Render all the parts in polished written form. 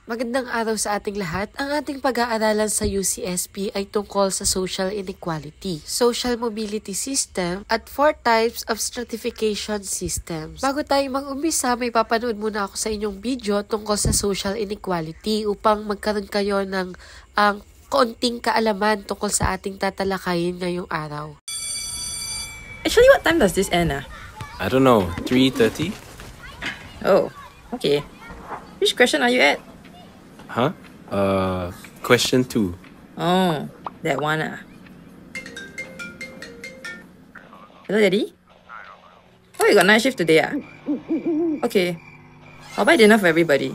Magandang araw sa ating lahat. Ang ating pag-aaralan sa UCSP ay tungkol sa social inequality, social mobility system, at 4 types of stratification systems. Bago tayo mag-umpisa, may papanood muna ako sa inyong video tungkol sa social inequality upang magkaroon kayo ng konting kaalaman tungkol sa ating tatalakayin ngayong araw. Actually, what time does this end? I don't know, 3:30? Oh, okay. Which question are you at? Huh? Question 2. Oh, that one. Hello, Daddy? Oh, you got night shift today? Okay. I'll buy dinner for everybody.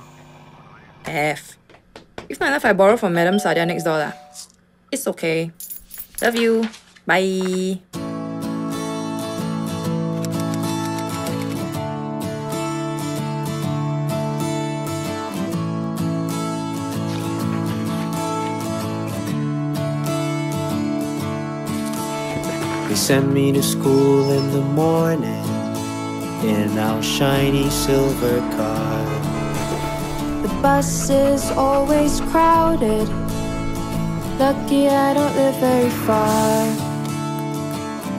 If not enough, I borrow from Madam Sadia next door. It's okay. Love you. Bye. They send me to school in the morning in our shiny silver car. The bus is always crowded. Lucky I don't live very far.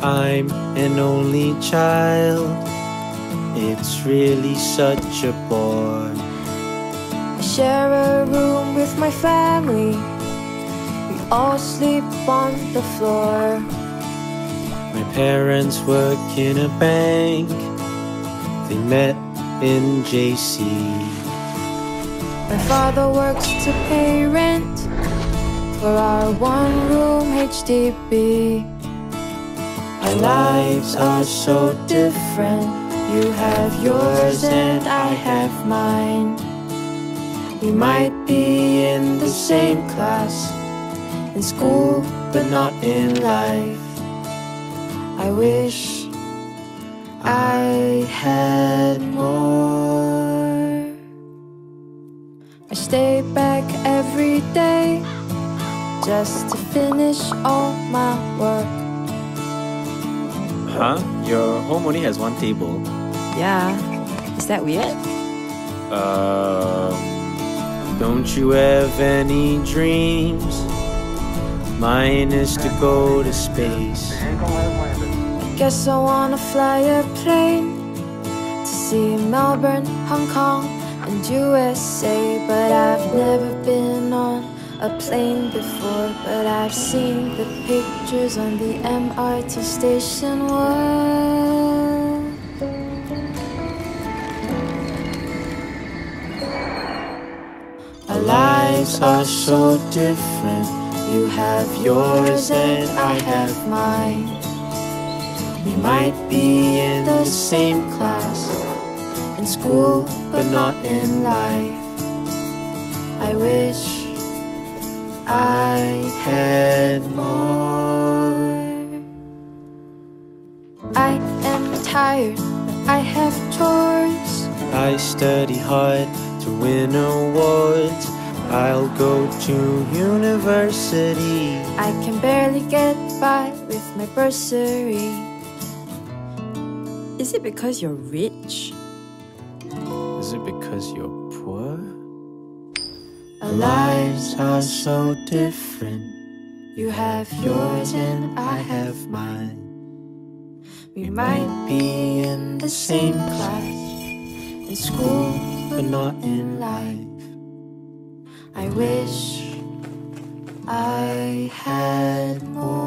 I'm an only child. It's really such a bore. I share a room with my family. We all sleep on the floor. My parents work in a bank. They met in JC. My father works to pay rent for our one-room HDB. Our lives are so different. You have yours and I have mine. We might be in the same class, in school, but not in life. I wish I had more. I stay back every day just to finish all my work. Huh? Your home only has one table. Yeah. Is that weird? Don't you have any dreams? Mine is to go to space. Guess I wanna fly a plane to see Melbourne, Hong Kong, and USA. But I've never been on a plane before. But I've seen the pictures on the MRT station wall. Our lives are so different. You have yours and I have mine. We might be in the same class, In school, but not in life. I wish I had more. I am tired, but I have chores. I study hard to win awards. I'll go to university. I can barely get by with my bursary. Is it because you're rich? Is it because you're poor? Our lives are so different. You have yours and I have mine. We might be in the same class, in school, but not in life. I wish I had more.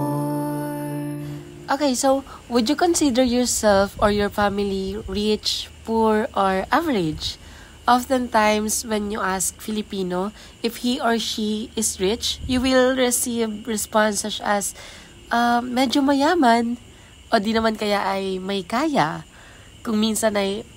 Okay, so would you consider yourself or your family rich, poor, or average? Oftentimes, when you ask Filipino if he or she is rich, you will receive response such as, medyo mayaman, o di naman kaya ay may kaya. Kung minsan ay,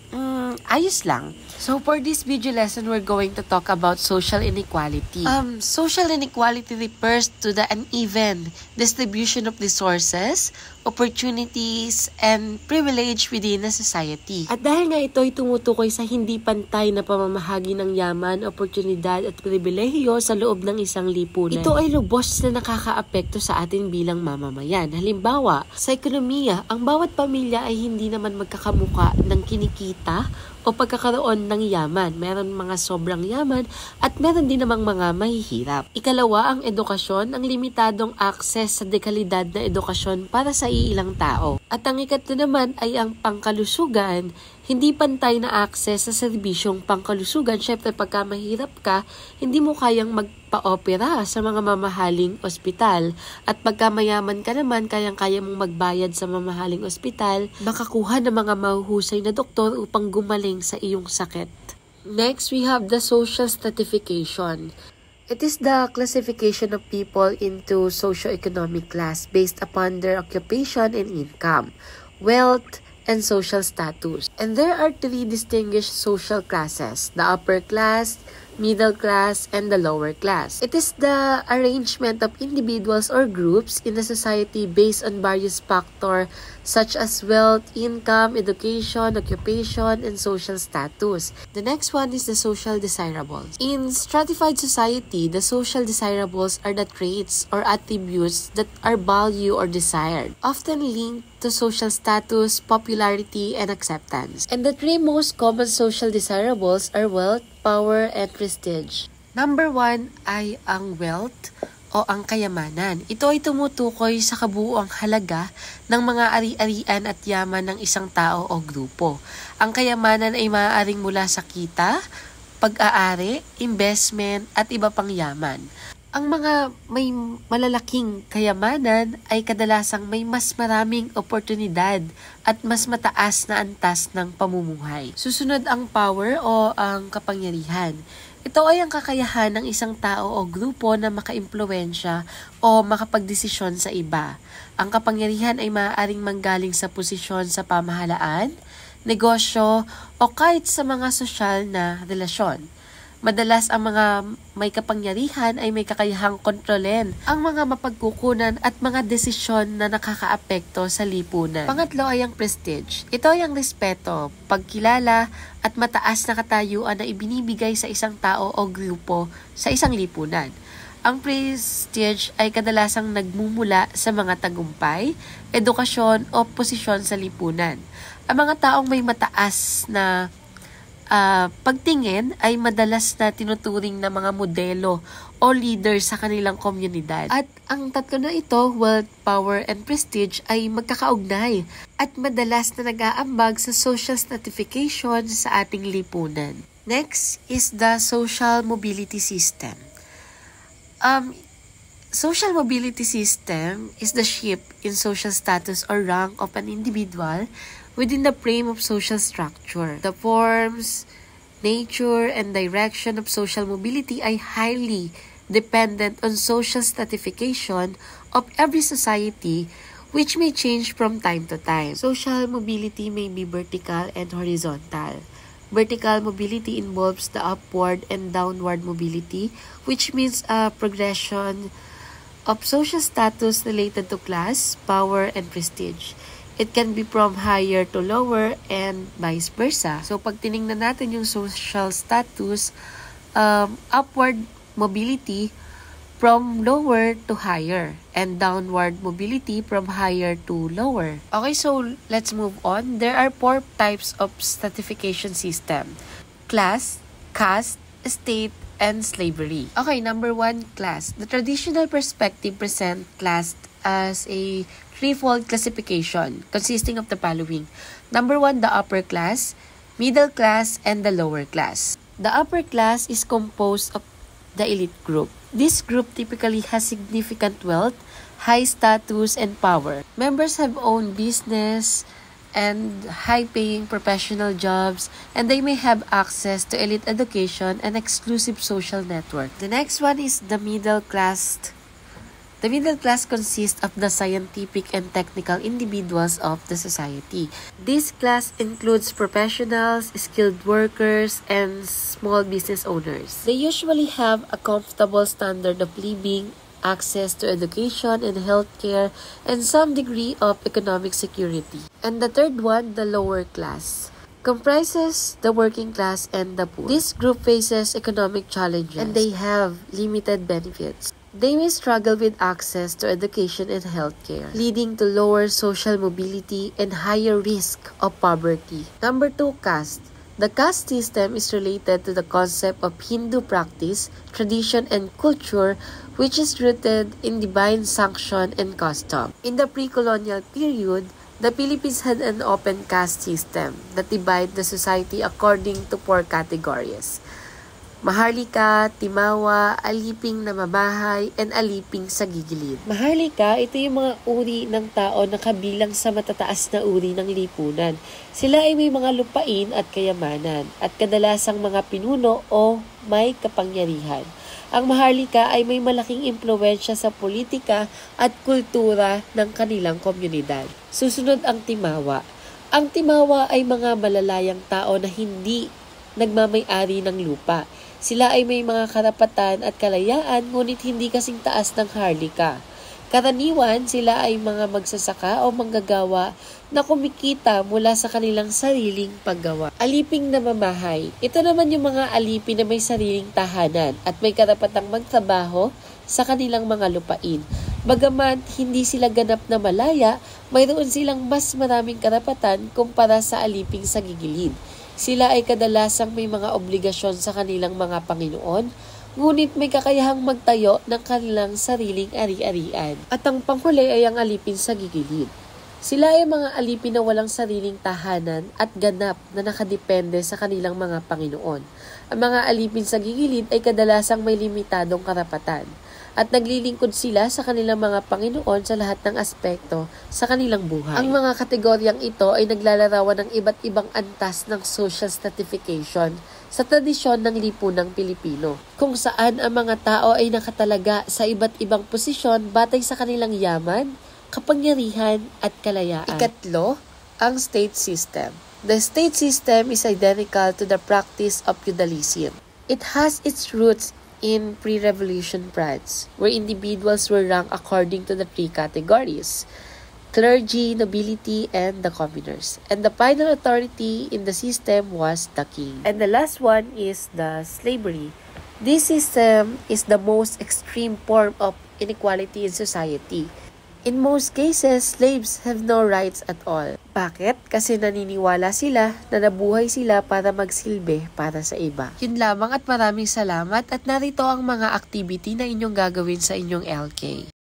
ayos lang. So for this video lesson, we're going to talk about social inequality. Social inequality refers to the uneven distribution of resources, opportunities, and privilege within a society. At dahil nga ito ay tumutukoy sa hindi pantay na pamamahagi ng yaman, oportunidad at pribilehiyo sa loob ng isang lipunan, ito ay lubos na nakakaapekto sa atin bilang mamamayan. Halimbawa, sa ekonomiya, ang bawat pamilya ay hindi naman magkakamuka ng kinikita o pagkakaroon ng yaman. Meron mga sobrang yaman at meron din namang mga mahihirap. Ikalawa, ang edukasyon, ang limitadong access sa dekalidad na edukasyon para sa iilang tao. At ang ikatlo naman ay ang pangkalusugan, hindi pantay na access sa serbisyong pangkalusugan. Syempre, pagka mahirap ka, hindi mo kayang magpa-opera sa mga mamahaling ospital. At pagka mayaman ka naman, kayang-kaya mong magbayad sa mamahaling ospital, makakuha ng mga mahuhusay na doktor upang gumaling sa iyong sakit. Next, we have the social stratification. It is the classification of people into socio-economic class based upon their occupation and income, wealth, and social status. And there are three distinguished social classes: the upper class, middle class, and the lower class. It is the arrangement of individuals or groups in the society based on various factors such as wealth, income, education, occupation, and social status. The next one is the social desirables. In stratified society, the social desirables are the traits or attributes that are valued or desired, often linked to social status, popularity, and acceptance. And the three most common social desirables are wealth, power, and prestige. Number 1 ay ang wealth o ang kayamanan. Ito ay tumutukoy sa kabuuang halaga ng mga ari-arian at yaman ng isang tao o grupo. Ang kayamanan ay maaaring mula sa kita, pag-aari, investment, at iba pang yaman. Ang mga may malalaking kayamanan ay kadalasang may mas maraming oportunidad at mas mataas na antas ng pamumuhay. Susunod ang power o ang kapangyarihan. Ito ay ang kakayahan ng isang tao o grupo na makaimpluwensya o makapagdesisyon sa iba. Ang kapangyarihan ay maaaring manggaling sa posisyon sa pamahalaan, negosyo, o kahit sa mga sosyal na relasyon. Madalas ang mga may kapangyarihan ay may kakayahang kontrolin ang mga mapagkukunan at mga desisyon na nakakaapekto sa lipunan. Pangatlo ay ang prestige. Ito ay ang respeto, pagkilala at mataas na katayuan na ibinibigay sa isang tao o grupo sa isang lipunan. Ang prestige ay kadalasang nagmumula sa mga tagumpay, edukasyon o posisyon sa lipunan. Ang mga taong may mataas na pagtingin ay madalas na tinuturing na mga modelo o leader sa kanilang komunidad. At ang tatlo na ito, wealth, power, and prestige, ay magkakaugnay at madalas na nag-aambag sa social stratification sa ating lipunan. Next is the social mobility system. Social mobility system is the shift in social status or rank of an individual within the frame of social structure. The forms, nature, and direction of social mobility are highly dependent on social stratification of every society, which may change from time to time. Social mobility may be vertical and horizontal. Vertical mobility involves the upward and downward mobility, which means a progression of social status related to class, power, and prestige. It can be from higher to lower and vice versa. So, pag tinignan natin yung social status, upward mobility from lower to higher and downward mobility from higher to lower. Okay, so let's move on. There are 4 types of stratification system: class, caste, estate, and slavery. Okay, number 1, class. The traditional perspective presents class as a threefold classification consisting of the following. Number 1, the upper class, middle class, and the lower class. The upper class is composed of the elite group. This group typically has significant wealth, high status, and power. Members have owned business and high-paying professional jobs, and they may have access to elite education and exclusive social network. The next one is the middle class. The middle class consists of the scientific and technical individuals of the society. This class includes professionals, skilled workers, and small business owners. They usually have a comfortable standard of living, access to education and healthcare, and some degree of economic security. And the third one, the lower class, comprises the working class and the poor. This group faces economic challenges and they have limited benefits. They may struggle with access to education and healthcare, leading to lower social mobility and higher risk of poverty. Number 2, caste. The caste system is related to the concept of Hindu practice, tradition, and culture, which is rooted in divine sanction and custom. In the pre-colonial period, the Philippines had an open caste system that divided the society according to 4 categories: Maharlika, Timawa, Aliping na Mamahay, and Aliping sa Gigilid. Maharlika, ito yung mga uri ng tao na kabilang sa matataas na uri ng lipunan. Sila ay may mga lupain at kayamanan, at kadalasang mga pinuno o may kapangyarihan. Ang Maharlika ay may malaking impluwensya sa politika at kultura ng kanilang komunidad. Susunod ang Timawa. Ang Timawa ay mga malalayang tao na hindi nagmamay-ari ng lupa. Sila ay may mga karapatan at kalayaan, ngunit hindi kasing taas ng Harlika. Karaniwan, sila ay mga magsasaka o manggagawa na kumikita mula sa kanilang sariling paggawa. Aliping na mamahay. Ito naman yung mga alipin na may sariling tahanan at may karapatang magtrabaho sa kanilang mga lupain. Bagaman hindi sila ganap na malaya, mayroon silang mas maraming karapatan kumpara sa aliping sa gigilid. Sila ay kadalasang may mga obligasyon sa kanilang mga Panginoon, ngunit may kakayahang magtayo ng kanilang sariling ari-arian. At ang panghuli ay ang alipin sa gigilid. Sila ay mga alipin na walang sariling tahanan at ganap na nakadepende sa kanilang mga Panginoon. Ang mga alipin sa gigilid ay kadalasang may limitadong karapatan at naglilingkod sila sa kanilang mga Panginoon sa lahat ng aspekto sa kanilang buhay. Ang mga kategoryang ito ay naglalarawan ng iba't ibang antas ng social stratification sa tradisyon ng lipunang Pilipino, kung saan ang mga tao ay nakatalaga sa iba't ibang posisyon batay sa kanilang yaman, kapangyarihan at kalayaan. Ikatlo, ang state system. The state system is identical to the practice of feudalism. It has its roots in pre-revolution France, where individuals were ranked according to the 3 categories: clergy, nobility, and the commoners. And the final authority in the system was the king. And the last one is the slavery. This system is the most extreme form of inequality in society. In most cases, slaves have no rights at all. Bakit? Kasi naniniwala sila na nabuhay sila para magsilbi para sa iba. Yun lamang at maraming salamat at narito ang mga activity na inyong gagawin sa inyong LK.